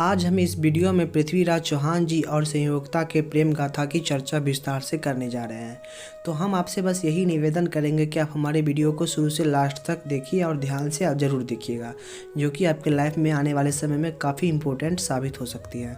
आज हम इस वीडियो में पृथ्वीराज चौहान जी और संयोगता के प्रेम गाथा की चर्चा विस्तार से करने जा रहे हैं। तो हम आपसे बस यही निवेदन करेंगे कि आप हमारे वीडियो को शुरू से लास्ट तक देखिए और ध्यान से आप ज़रूर देखिएगा, जो कि आपके लाइफ में आने वाले समय में काफ़ी इम्पोर्टेंट साबित हो सकती है।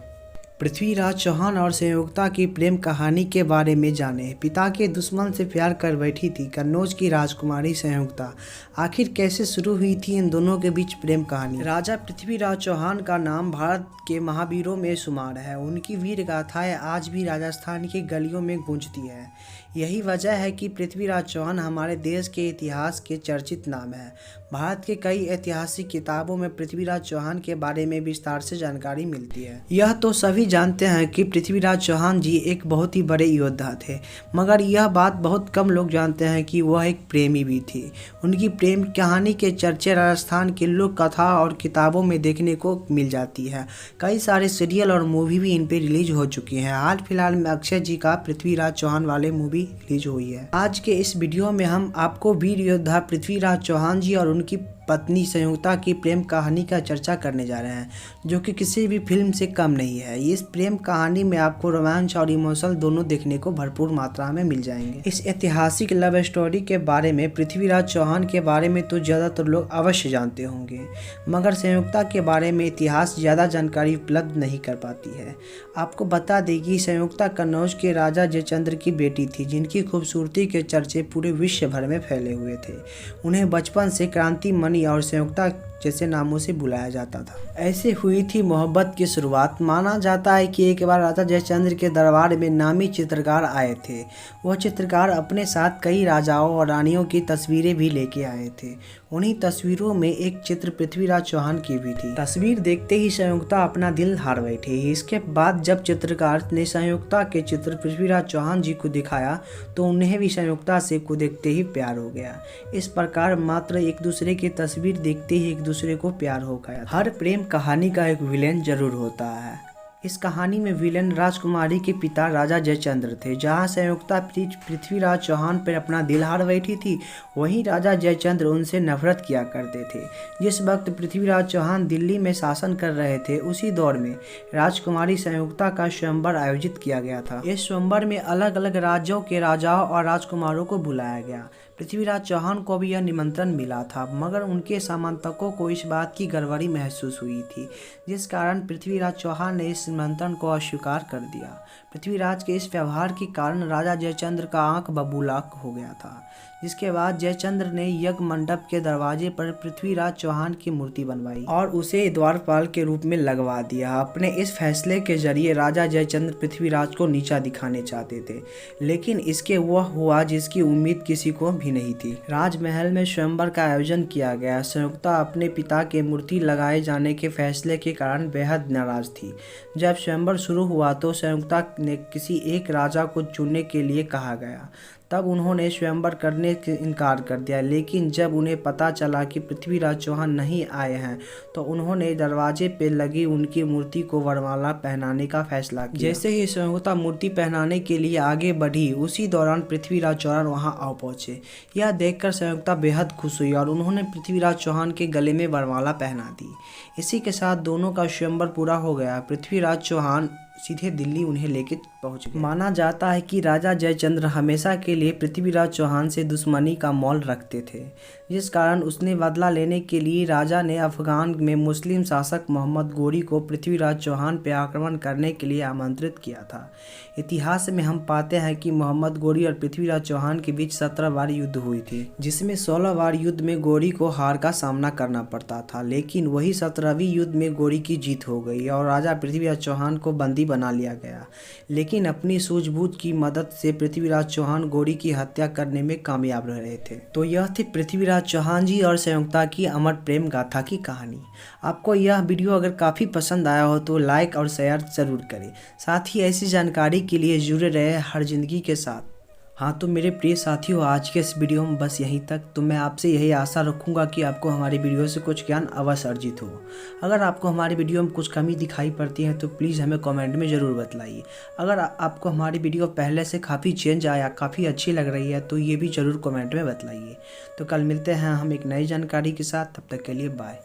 पृथ्वीराज चौहान और संयोगता की प्रेम कहानी के बारे में जाने। पिता के दुश्मन से प्यार कर बैठी थी कन्नौज की राजकुमारी संयोगता। आखिर कैसे शुरू हुई थी इन दोनों के बीच प्रेम कहानी। राजा पृथ्वीराज चौहान का नाम भारत के महावीरों में शुमार है। उनकी वीर गाथाएं आज भी राजस्थान की गलियों में गूंजती है। यही वजह है कि पृथ्वीराज चौहान हमारे देश के इतिहास के चर्चित नाम है। भारत के कई ऐतिहासिक किताबों में पृथ्वीराज चौहान के बारे में विस्तार से जानकारी मिलती है। यह तो सभी जानते हैं कि पृथ्वीराज चौहान जी एक बहुत ही बड़े योद्धा थे, मगर यह बात बहुत कम लोग जानते हैं कि वह एक प्रेमी भी थे। उनकी प्रेम कहानी के चर्चे राजस्थान की लोक कथा और किताबों में देखने को मिल जाती है। कई सारे सीरियल और मूवी भी इन पे रिलीज हो चुकी हैं। हाल फिलहाल में अक्षय जी का पृथ्वीराज चौहान वाले मूवी रिलीज हुई है। आज के इस वीडियो में हम आपको वीर योद्धा पृथ्वीराज चौहान जी और उनकी पत्नी संयोगता की प्रेम कहानी का चर्चा करने जा रहे हैं, जो कि किसी भी फिल्म से कम नहीं है। इस प्रेम कहानी में आपको रोमांच और इमोशनल दोनों देखने को भरपूर मात्रा में मिल जाएंगे। इस ऐतिहासिक लव स्टोरी के बारे में पृथ्वीराज चौहान के बारे में तो ज़्यादातर लोग अवश्य जानते होंगे, मगर संयोगता के बारे में इतिहास ज़्यादा जानकारी उपलब्ध नहीं कर पाती है। आपको बता दें कि संयोगता कन्नौज के राजा जयचंद्र की बेटी थी, जिनकी खूबसूरती के चर्चे पूरे विश्व भर में फैले हुए थे। उन्हें बचपन से क्रांति मणि और संयोगता जैसे नामों से बुलाया जाता था। ऐसे हुई थी मोहब्बत की शुरुआत। माना जाता है कि एक बार राजा जयचंद्र के दरबार में नामी चित्रकार आए थे। वह चित्रकार अपने साथ कई राजाओं और रानियों की तस्वीरें भी लेके आए थे। उन्हीं तस्वीरों में एक चित्र पृथ्वीराज चौहान की भी थी। तस्वीर देखते ही संयोगता अपना दिल हार बैठी। इसके बाद जब चित्रकार ने संयोगता के चित्र पृथ्वीराज चौहान जी को दिखाया तो उन्हें भी संयोगता से को देखते ही प्यार हो गया। इस प्रकार मात्र एक दूसरे की तस्वीर देखते ही एक दूसरे को प्यार हो गया। हर प्रेम कहानी का एक विलेन जरूर होता है। इस कहानी में विलेन राजकुमारी के पिता राजा जयचंद्र थे। जहां संयोगता पृथ्वीराज चौहान पर अपना दिल हार बैठी थी, वहीं राजा जयचंद्र उनसे नफरत किया करते थे। जिस वक्त पृथ्वीराज चौहान दिल्ली में शासन कर रहे थे, उसी दौर में राजकुमारी संयोगता का स्वयंवर आयोजित किया गया था। इस स्वयंवर में अलग अलग राज्यों के राजाओं और राजकुमारों को बुलाया गया। पृथ्वीराज चौहान को भी यह निमंत्रण मिला था, मगर उनके समर्थकों को इस बात की गड़बड़ी महसूस हुई थी, जिस कारण पृथ्वीराज चौहान ने इस निमंत्रण को अस्वीकार कर दिया। पृथ्वीराज के इस व्यवहार के कारण राजा जयचंद्र का आंख बबूला हो गया था, जिसके बाद जयचंद्र ने यज्ञ मंडप के दरवाजे पर पृथ्वीराज चौहान की मूर्ति बनवाई और उसे द्वारपाल के रूप में लगवा दिया। अपने इस फैसले के जरिए राजा जयचंद्र पृथ्वीराज को नीचा दिखाने चाहते थे, लेकिन इसके वह हुआ जिसकी उम्मीद किसी को भी नहीं थी। राजमहल में स्वयंवर का आयोजन किया गया। संयोगता अपने पिता के मूर्ति लगाए जाने के फैसले के कारण बेहद नाराज थी। जब स्वयंवर शुरू हुआ तो संयोगता ने किसी एक राजा को चुनने के लिए कहा गया। तब उन्होंने स्वयंवर करने से इनकार कर दिया, लेकिन जब उन्हें पता चला कि पृथ्वीराज चौहान नहीं आए हैं तो उन्होंने दरवाजे पे लगी उनकी मूर्ति को वरमाला पहनाने का फैसला किया। जैसे ही संयोगता मूर्ति पहनाने के लिए आगे बढ़ी, उसी दौरान पृथ्वीराज चौहान वहां आ पहुंचे। यह देखकर संयोगता बेहद खुश हुई और उन्होंने पृथ्वीराज चौहान के गले में वरमाला पहना दी। इसी के साथ दोनों का स्वयंवर पूरा हो गया। पृथ्वीराज चौहान सीधे दिल्ली उन्हें लेके पहुंच गए। माना जाता है कि राजा जयचंद्र हमेशा के लिए पृथ्वीराज चौहान से दुश्मनी का मोल रखते थे, जिस कारण उसने बदला लेने के लिए राजा ने अफगान में मुस्लिम शासक मोहम्मद गोरी को पृथ्वीराज चौहान पर आक्रमण करने के लिए आमंत्रित किया था। इतिहास में हम पाते हैं कि मोहम्मद गोरी और पृथ्वीराज चौहान के बीच 17 बार युद्ध हुई थी, जिसमें 16 बार युद्ध में गोरी को हार का सामना करना पड़ता था, लेकिन वही 17वीं युद्ध में गोरी की जीत हो गई और राजा पृथ्वीराज चौहान को बंदी बना लिया गया। लेकिन अपनी सूझबूझ की मदद से पृथ्वीराज चौहान गोरी की हत्या करने में कामयाब रहे थे। तो यह थी पृथ्वीराज चौहान जी और संयोगता की अमर प्रेम गाथा की कहानी। आपको यह वीडियो अगर काफ़ी पसंद आया हो तो लाइक और शेयर ज़रूर करें। साथ ही ऐसी जानकारी के लिए जुड़े रहे हर जिंदगी के साथ। हाँ तो मेरे प्रिय साथियों, आज के इस वीडियो में बस यहीं तक। तो मैं आपसे यही आशा रखूँगा कि आपको हमारी वीडियो से कुछ ज्ञान अवश्य अर्जित हो। अगर आपको हमारी वीडियो में कुछ कमी दिखाई पड़ती है तो प्लीज़ हमें कमेंट में ज़रूर बताइए। अगर आपको हमारी वीडियो पहले से काफ़ी चेंज आया, काफ़ी अच्छी लग रही है तो ये भी ज़रूर कमेंट में बताइए। तो कल मिलते हैं हम एक नई जानकारी के साथ। तब तक के लिए बाय।